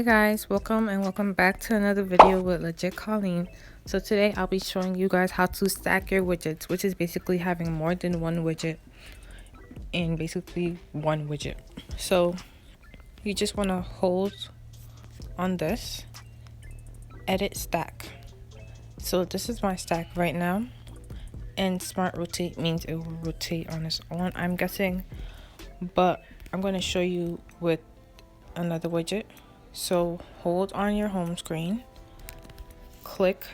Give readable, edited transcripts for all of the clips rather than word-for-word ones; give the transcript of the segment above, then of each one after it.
guys, welcome back to another video with Legit Colleen. So today I'll be showing you guys how to stack your widgets, which is basically having more than one widget in basically one widget. So you just want to hold on this, edit stack. So this is my stack right now, and smart rotate means it will rotate on its own, I'm guessing, but I'm going to show you with another widget. So hold on your home screen, click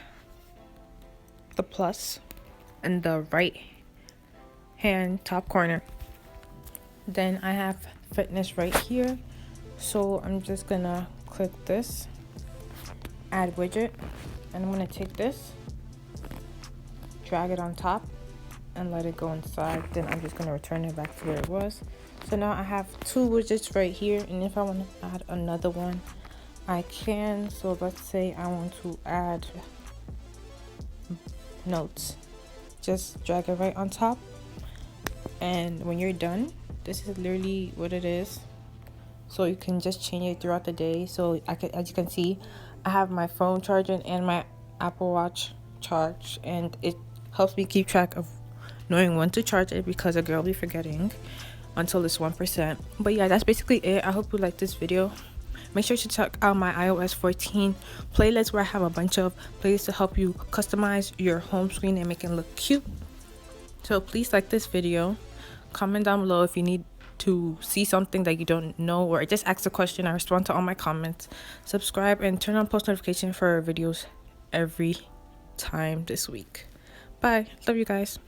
the plus in the right hand top corner. Then I have fitness right here, so I'm just gonna click this, add widget, and I'm gonna take this, drag it on top, and let it go inside. Then I'm just gonna return it back to where it was. So now I have two widgets right here, and if I want to add another one, I can. So let's say I want to add notes. Just drag it right on top, and when you're done, this is literally what it is. So you can just change it throughout the day. So as you can see, I have my phone charging and my Apple Watch charged, and it helps me keep track of knowing when to charge it, because a girl be forgetting until it's 1%. But yeah, that's basically it. I hope you like this video. Make sure to check out my iOS 14 playlist, where I have a bunch of playlists to help you customize your home screen and make it look cute. So please like this video, comment down below if you need to see something that you don't know, or just ask a question. I respond to all my comments. Subscribe and turn on post notification for videos every time this week. Bye. Love you guys.